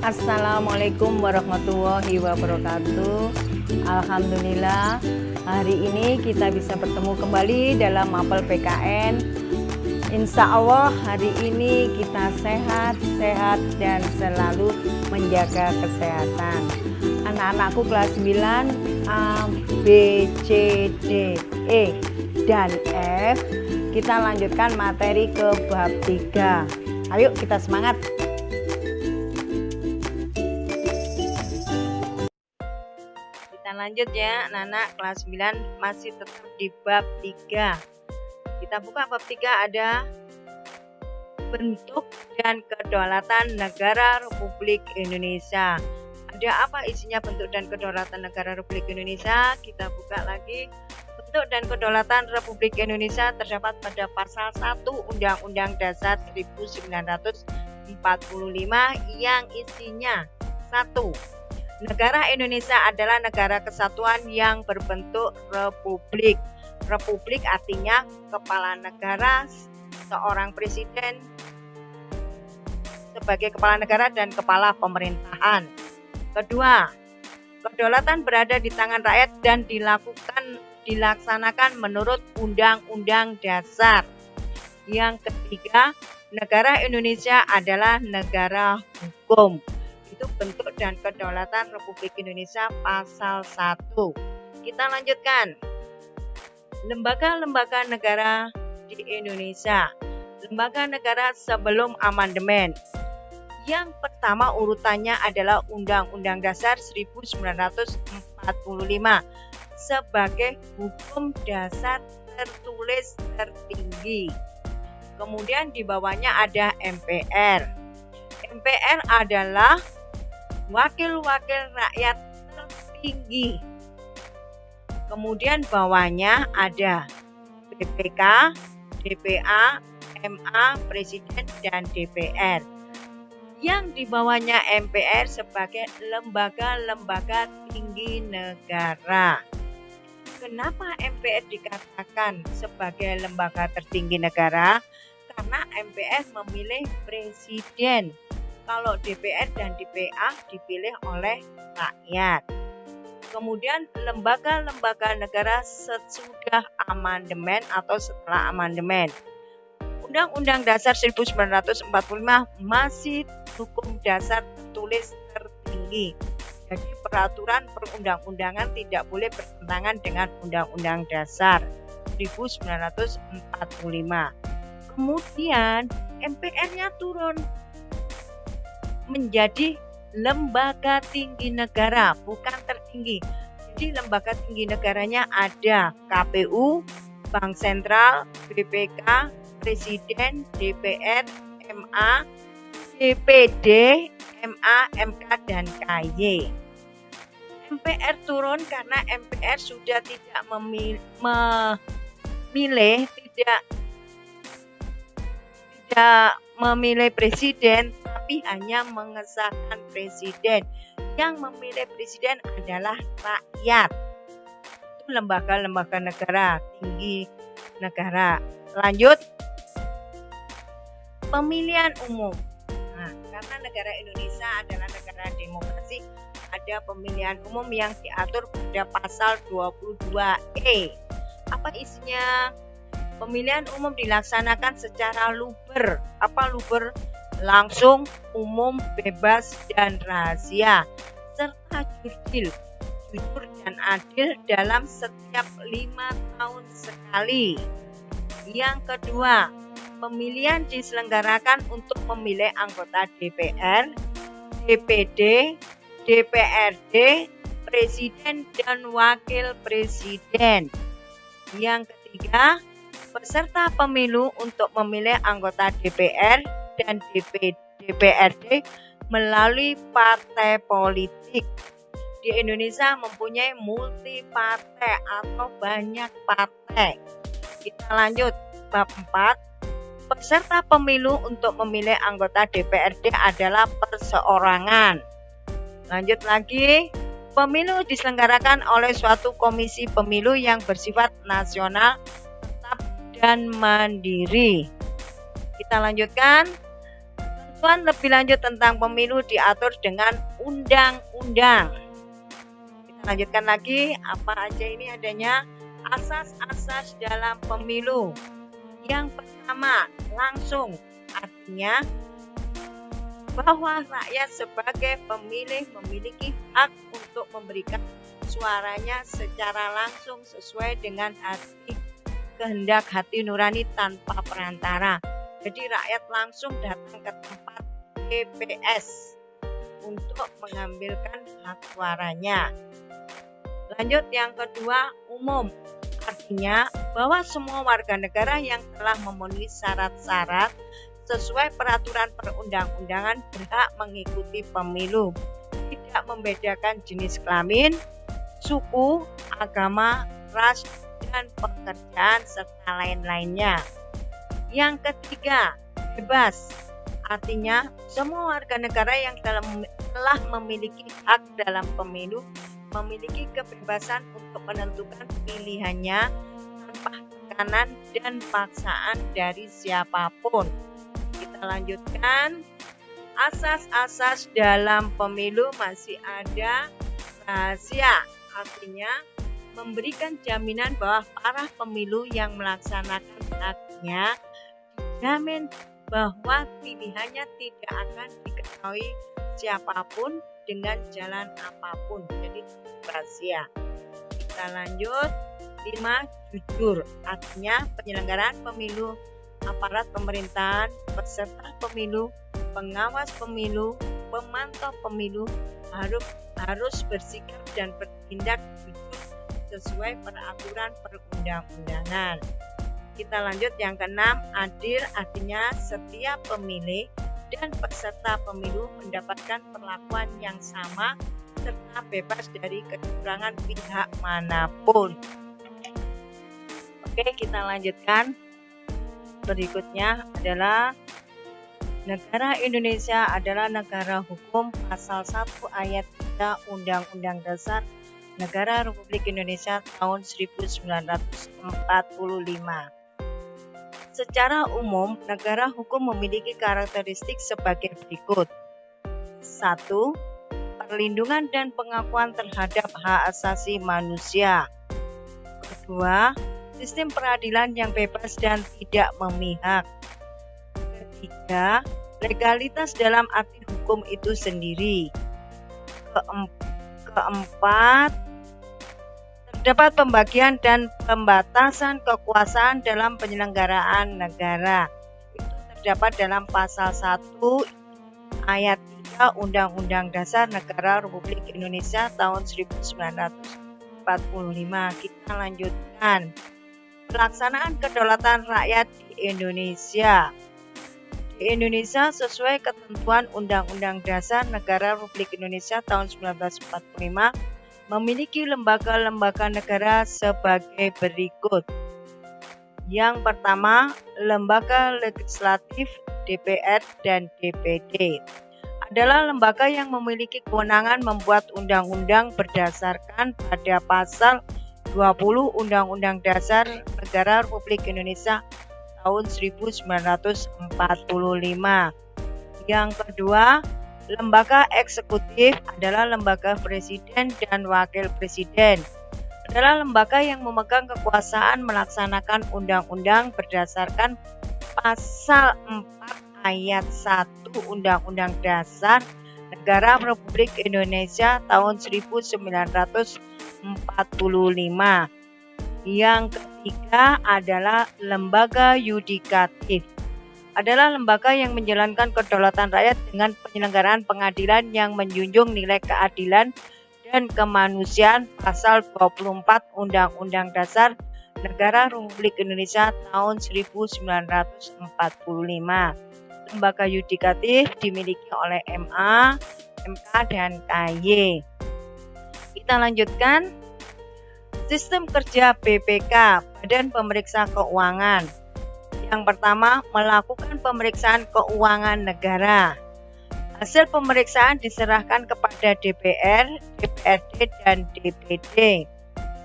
Assalamualaikum warahmatullahi wabarakatuh. Alhamdulillah, hari ini kita bisa bertemu kembali dalam mapel PKN. Insya Allah hari ini kita sehat dan selalu menjaga kesehatan. Anak-anakku kelas 9 A, B, C, D, E, dan F. Kita lanjutkan materi ke bab 3. Ayo kita semangat. Kita lanjut ya anak-anak kelas 9 masih tetap di bab 3. Kita buka bab 3, ada bentuk dan kedaulatan negara Republik Indonesia. Ada apa isinya bentuk dan kedaulatan negara Republik Indonesia? Kita buka lagi. Bentuk dan kedaulatan Republik Indonesia terdapat pada pasal 1 Undang-Undang Dasar 1945 yang isinya 1. Negara Indonesia adalah negara kesatuan yang berbentuk republik. Republik artinya kepala negara, seorang presiden sebagai kepala negara dan kepala pemerintahan. Kedua, kedaulatan berada di tangan rakyat dan dilaksanakan menurut Undang-Undang Dasar. Yang ketiga, negara Indonesia adalah negara hukum. Itu bentuk dan kedaulatan Republik Indonesia pasal 1. Kita lanjutkan. Lembaga-lembaga negara di Indonesia. Lembaga negara sebelum amandemen. Yang pertama urutannya adalah Undang-Undang Dasar 1945 sebagai hukum dasar tertulis tertinggi. Kemudian di bawahnya ada MPR. MPR adalah wakil-wakil rakyat tertinggi. Kemudian bawahnya ada BPK, DPA, MA, Presiden, dan DPR. Yang di bawahnya MPR sebagai lembaga-lembaga tinggi negara. Kenapa MPR dikatakan sebagai lembaga tertinggi negara? Karena MPR memilih presiden. Kalau DPR dan DPA dipilih oleh rakyat. Kemudian lembaga-lembaga negara sesudah amandemen atau setelah amandemen. Undang-Undang Dasar 1945 masih hukum dasar tertulis tertinggi. Jadi peraturan perundang-undangan tidak boleh bertentangan dengan Undang-Undang Dasar 1945. Kemudian MPR-nya turun menjadi lembaga tinggi negara, bukan tertinggi. Jadi lembaga tinggi negaranya ada KPU, Bank Sentral, BPK, Presiden, DPR, MA, DPD, MA, MK, dan KY. MPR turun karena MPR sudah tidak memilih, tidak memilih presiden, tapi hanya mengesahkan presiden. Yang memilih presiden adalah rakyat. Itu lembaga-lembaga negara, tinggi negara. Lanjut, pemilihan umum. Nah, karena negara Indonesia adalah negara demokrasi, ada pemilihan umum yang diatur pada pasal 22E. Apa isinya? Pemilihan umum dilaksanakan secara luber. Apa luber? Langsung, umum, bebas, dan rahasia, serta jurdil, jujur dan adil dalam setiap 5 tahun sekali. Yang kedua, pemilihan diselenggarakan untuk memilih anggota DPR, DPD, DPRD, Presiden, dan Wakil Presiden. Yang ketiga, peserta pemilu untuk memilih anggota DPR dan DPRD melalui partai politik. Di Indonesia mempunyai multi partai atau banyak partai. Kita lanjut bab 4. Peserta pemilu untuk memilih anggota DPRD adalah perseorangan. Lanjut lagi, pemilu diselenggarakan oleh suatu komisi pemilu yang bersifat nasional, tetap, dan mandiri. Kita lanjutkan. Ketentuan lebih lanjut tentang pemilu diatur dengan undang-undang. Kita lanjutkan lagi, apa aja ini adanya asas-asas dalam pemilu. Yang pertama, langsung, artinya bahwa rakyat sebagai pemilih memiliki hak untuk memberikan suaranya secara langsung sesuai dengan kehendak hati nurani tanpa perantara. Jadi rakyat langsung datang ke tempat TPS untuk mengambilkan hak suaranya. Lanjut, yang kedua, umum. Artinya bahwa semua warga negara yang telah memenuhi syarat-syarat sesuai peraturan perundang-undangan berhak mengikuti pemilu. Tidak membedakan jenis kelamin, suku, agama, ras, dan pekerjaan serta lain-lainnya. Yang ketiga, bebas. Artinya semua warga negara yang telah memiliki hak dalam pemilu memiliki kebebasan untuk menentukan pilihannya tanpa tekanan dan paksaan dari siapapun. Kita lanjutkan. Asas-asas dalam pemilu masih ada rahasia. Artinya memberikan jaminan bahwa para pemilu yang melaksanakan haknya dijamin bahwa pilihannya tidak akan diketahui siapapun dengan jalan apapun. Jadi rahasia. Kita lanjut. 5. Jujur. Artinya penyelenggaraan pemilu, aparat pemerintahan, peserta pemilu, pengawas pemilu, pemantau pemilu harus bersikap dan bertindak jujur sesuai peraturan perundang-undangan. Kita lanjut yang keenam, adil. Artinya setiap pemilih dan peserta pemilu mendapatkan perlakuan yang sama serta bebas dari kecurangan pihak manapun. Oke, kita lanjutkan. Berikutnya adalah negara Indonesia adalah negara hukum. Pasal 1 ayat 3 Undang-Undang Dasar Negara Republik Indonesia tahun 1945. Secara umum, negara hukum memiliki karakteristik sebagai berikut. 1. Perlindungan dan pengakuan terhadap hak asasi manusia. Kedua, sistem peradilan yang bebas dan tidak memihak. Ketiga, legalitas dalam arti hukum itu sendiri. Keempat, terdapat pembagian dan pembatasan kekuasaan dalam penyelenggaraan negara. Itu terdapat dalam pasal 1 ayat 3 Undang-Undang Dasar Negara Republik Indonesia tahun 1945. Kita lanjutkan. Pelaksanaan kedaulatan rakyat di Indonesia. Di Indonesia sesuai ketentuan Undang-Undang Dasar Negara Republik Indonesia tahun 1945 memiliki lembaga-lembaga negara sebagai berikut. Yang pertama, lembaga legislatif DPR dan DPD adalah lembaga yang memiliki kewenangan membuat undang-undang berdasarkan pada pasal 20 Undang-Undang Dasar Negara Republik Indonesia tahun 1945. Yang kedua, lembaga eksekutif adalah lembaga presiden dan wakil presiden. Adalah lembaga yang memegang kekuasaan melaksanakan undang-undang berdasarkan pasal 4 ayat 1 Undang-Undang Dasar Negara Republik Indonesia tahun 1945. Yang ketiga adalah lembaga yudikatif. Adalah lembaga yang menjalankan kedaulatan rakyat dengan penyelenggaraan pengadilan yang menjunjung nilai keadilan dan kemanusiaan pasal 24 Undang-Undang Dasar Negara Republik Indonesia tahun 1945. Lembaga yudikatif dimiliki oleh MA, MK, dan KY. Kita lanjutkan. Sistem kerja BPK, Badan Pemeriksa Keuangan. Yang pertama, melakukan pemeriksaan keuangan negara. Hasil pemeriksaan diserahkan kepada DPR, DPRD, dan DPD.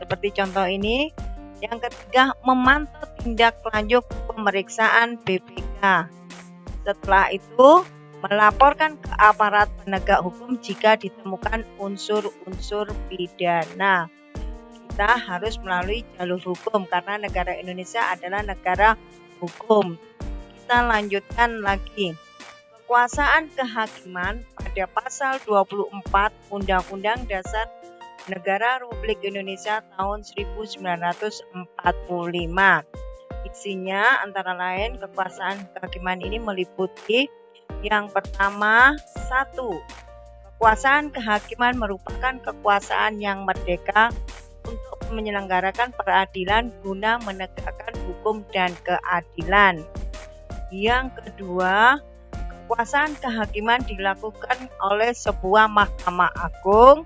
Seperti contoh ini. Yang ketiga, memantau tindak lanjut pemeriksaan BPK. Setelah itu, melaporkan ke aparat penegak hukum jika ditemukan unsur-unsur pidana. Kita harus melalui jalur hukum karena negara Indonesia adalah negara hukum. Kita lanjutkan lagi. Kekuasaan kehakiman pada pasal 24 Undang-Undang Dasar Negara Republik Indonesia tahun 1945. Isinya antara lain kekuasaan kehakiman ini meliputi yang pertama, 1. Kekuasaan kehakiman merupakan kekuasaan yang merdeka untuk menyelenggarakan peradilan guna menegakkan hukum dan keadilan. Yang kedua, kekuasaan kehakiman dilakukan oleh sebuah Mahkamah Agung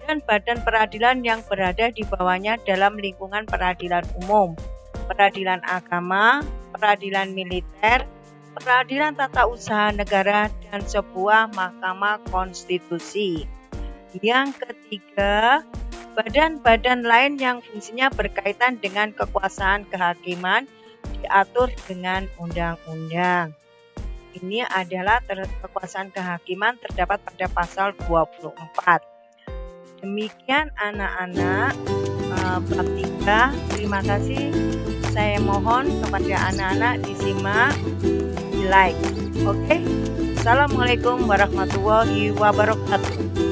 dan badan peradilan yang berada di bawahnya dalam lingkungan peradilan umum, peradilan agama, peradilan militer, peradilan tata usaha negara, dan sebuah mahkamah konstitusi. Yang ketiga, badan-badan lain yang fungsinya berkaitan dengan kekuasaan kehakiman diatur dengan undang-undang. Ini adalah kekuasaan kehakiman terdapat pada pasal 24. Demikian anak-anak bab 3. Terima kasih. Saya mohon kepada anak-anak disimak, di like. Oke. Assalamualaikum warahmatullahi wabarakatuh.